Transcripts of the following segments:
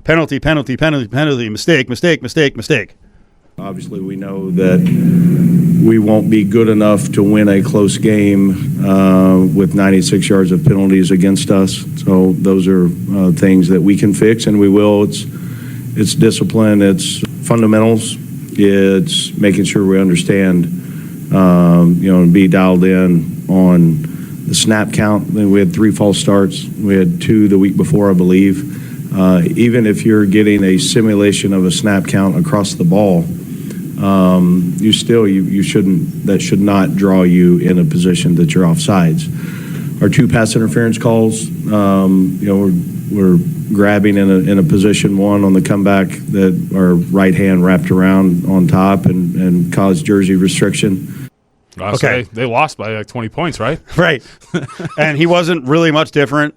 penalty, mistake. Obviously, we know that we won't be good enough to win a close game with 96 yards of penalties against us. So those are things that we can fix, and we will. It's discipline. It's fundamentals. It's making sure we understand, and be dialed in on the snap count. We had 3 false starts. We had 2 the week before, I believe. Even if you're getting a simulation of a snap count across the ball, you shouldn't. That should not draw you in a position that you're offsides. Our 2 pass interference calls, we're grabbing in a position 1 on the comeback that our right hand wrapped around on top and caused jersey restriction. Okay, they lost by like 20 points, right? Right, and he wasn't really much different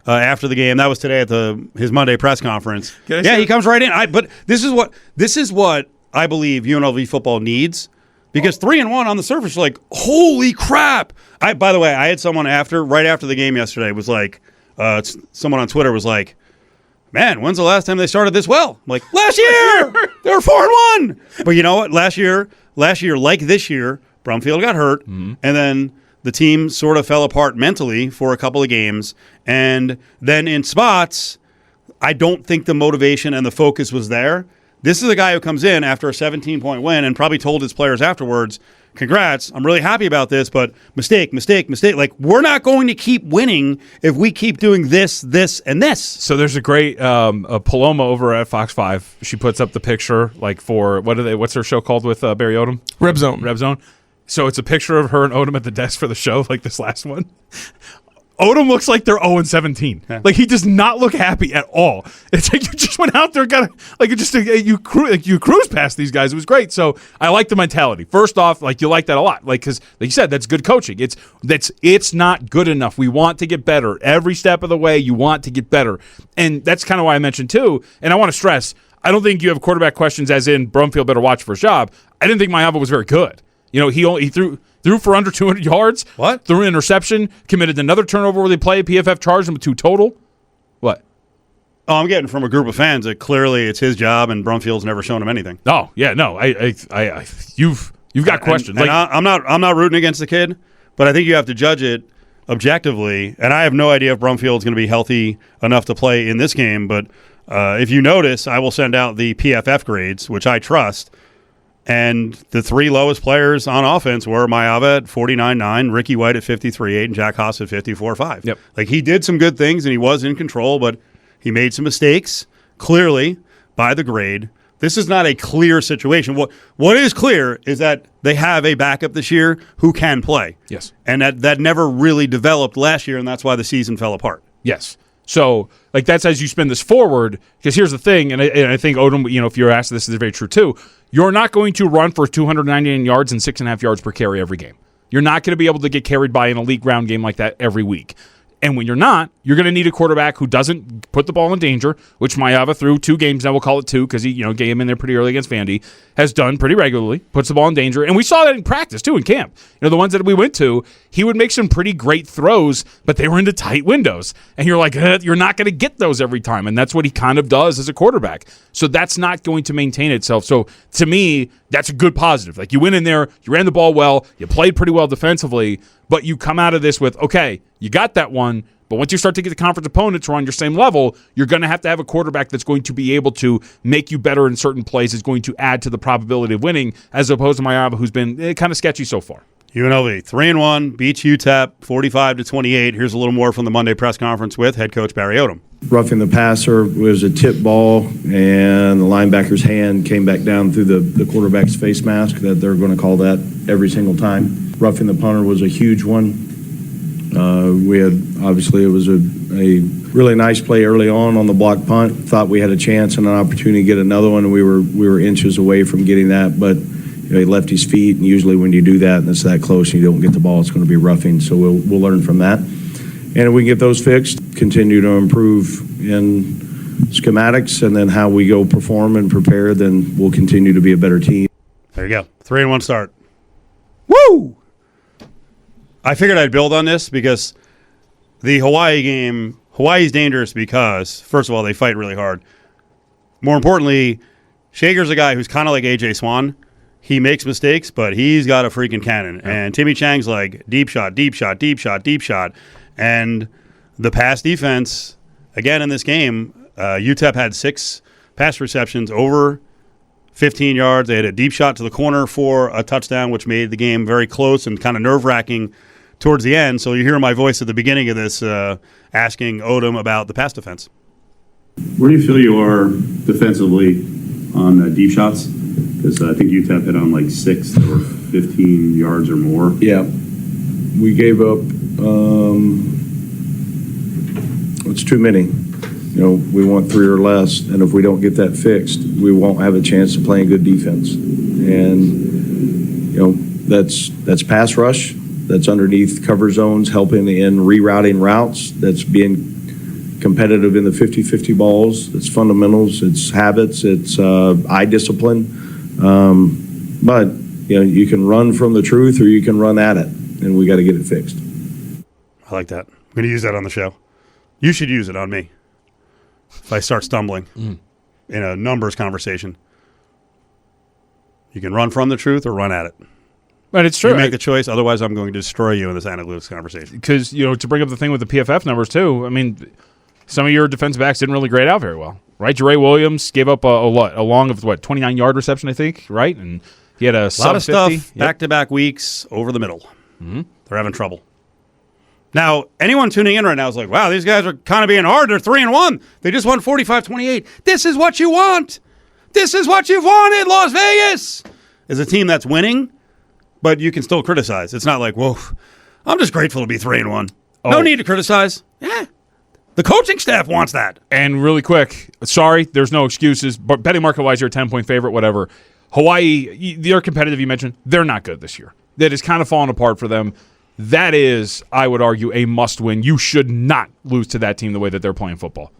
after the game. That was today at his Monday press conference. Yeah, he comes right in. But this is what I believe UNLV football needs, because 3-1 on the surface, you're like, holy crap. By the way, I had someone right after the game yesterday was like, someone on Twitter was like, man, when's the last time they started this well? I'm like, last year! They were 4-1. But you know what? Last year, like this year, Brumfield got hurt, and then the team sort of fell apart mentally for a couple of games. And then in spots, I don't think the motivation and the focus was there. This is a guy who comes in after a 17-point win and probably told his players afterwards, congrats, I'm really happy about this, but mistake. Like, we're not going to keep winning if we keep doing this, and this. So there's a great Paloma over at Fox 5. She puts up the picture, like, for, what's her show called with Barry Odom? Reb Zone. So it's a picture of her and Odom at the desk for the show, like this last one. Odom looks like they're 0-17. Yeah. Like, he does not look happy at all. It's like you just went out there and got you cruise past these guys. It was great. So I like the mentality. First off, like, you like that a lot. Like, because like you said, that's good coaching. It's not good enough. We want to get better. Every step of the way, you want to get better. And that's kind of why I mentioned too, and I want to stress, I don't think you have quarterback questions as in Brumfield better watch for his job. I didn't think Mayava was very good. He threw for under 200 yards. What? Threw an interception, committed another turnover where they played. PFF charged him with 2 total. What? Oh, I'm getting from a group of fans that clearly it's his job and Brumfield's never shown him anything. Oh, yeah, no. You've got questions. And I'm not rooting against the kid, but I think you have to judge it objectively. And I have no idea if Brumfield's going to be healthy enough to play in this game. But if you notice, I will send out the PFF grades, which I trust. And the 3 lowest players on offense were Mayava at 49.9, Ricky White at 53.8, and Jack Haas at 54.5. Yep. Like, he did some good things, and he was in control, but he made some mistakes, clearly, by the grade. This is not a clear situation. What is clear is that they have a backup this year who can play. Yes. And that never really developed last year, and that's why the season fell apart. Yes. So, like, that's as you spin this forward, because here's the thing, and I think Odom, if you're asked this is very true too, you're not going to run for 299 yards and 6.5 yards per carry every game. You're not going to be able to get carried by an elite ground game like that every week. And when you're not, you're going to need a quarterback who doesn't put the ball in danger, which Mayava through 2 games, now we'll call it 2 because he gave him in there pretty early against Vandy, has done pretty regularly, puts the ball in danger. And we saw that in practice too in camp. The ones that we went to, he would make some pretty great throws, but they were into tight windows. And you're like, you're not going to get those every time. And that's what he kind of does as a quarterback. So that's not going to maintain itself. So to me, that's a good positive. Like, you went in there, you ran the ball well, you played pretty well defensively, but you come out of this with, okay, you got that one, but once you start to get the conference opponents who are on your same level, you're going to have a quarterback that's going to be able to make you better in certain plays, is going to add to the probability of winning, as opposed to Mayava, who's been kind of sketchy so far. UNLV 3-1, beats UTEP 45-28. Here's a little more from the Monday press conference with head coach Barry Odom. Roughing the passer was a tip ball, and the linebacker's hand came back down through the quarterback's face mask. That they're going to call that every single time. Roughing the punter was a huge one. It was a really nice play early on the block punt. Thought we had a chance and an opportunity to get another one. We were inches away from getting that, but he left his feet. And usually when you do that and it's that close and you don't get the ball, it's going to be roughing. So we'll learn from that. And if we can get those fixed, continue to improve in schematics, and then how we go perform and prepare, then we'll continue to be a better team. There you go. 3-1 start. Woo! I figured I'd build on this because the Hawaii game, Hawaii's dangerous because, first of all, they fight really hard. more importantly, Shager's a guy who's kind of like A.J. Swan. He makes mistakes, but he's got a freaking cannon. Yeah. And Timmy Chang's like deep shot, deep shot, deep shot, deep shot. And the pass defense, again in this game, UTEP had 6 pass receptions over 15 yards. They had a deep shot to the corner for a touchdown, which made the game very close and kind of nerve-wracking towards the end. So you hear my voice at the beginning of this asking Odom about the pass defense. Where do you feel you are defensively on deep shots? Because I think UTEP hit on like 6 that were 15 yards or more. Yeah. We gave up, it's too many. We want 3 or less, and if we don't get that fixed, we won't have a chance of playing good defense. And, that's pass rush, that's underneath cover zones, helping in rerouting routes, that's being competitive in the 50-50 balls, it's fundamentals, it's habits, it's eye discipline. But, you can run from the truth or you can run at it, and we got to get it fixed. I like that. I'm going to use that on the show. You should use it on me. If I start stumbling in a numbers conversation, you can run from the truth or run at it. But it's true. You make the choice. Otherwise, I'm going to destroy you in this analytics conversation. Because, to bring up the thing with the PFF numbers, too, I mean, some of your defensive backs didn't really grade out very well, right? Jeray Williams gave up a long of, 29-yard reception, I think, right? And he had a lot of stuff, 50. back-to-back weeks over the middle. Mm-hmm. They're having trouble. Now, anyone tuning in right now is like, wow, these guys are kind of being hard. They're 3-1. They just won 45-28. This is what you want. This is what you've wanted, Las Vegas. Is a team that's winning, but you can still criticize. It's not like, whoa, I'm just grateful to be 3-1. Oh. No need to criticize. Yeah. The coaching staff wants that. And really quick, sorry, there's no excuses, but betting market-wise, you're a 10-point favorite, whatever. Hawaii, they're competitive, you mentioned. They're not good this year. That is kind of falling apart for them. That is, I would argue, a must-win. You should not lose to that team the way that they're playing football.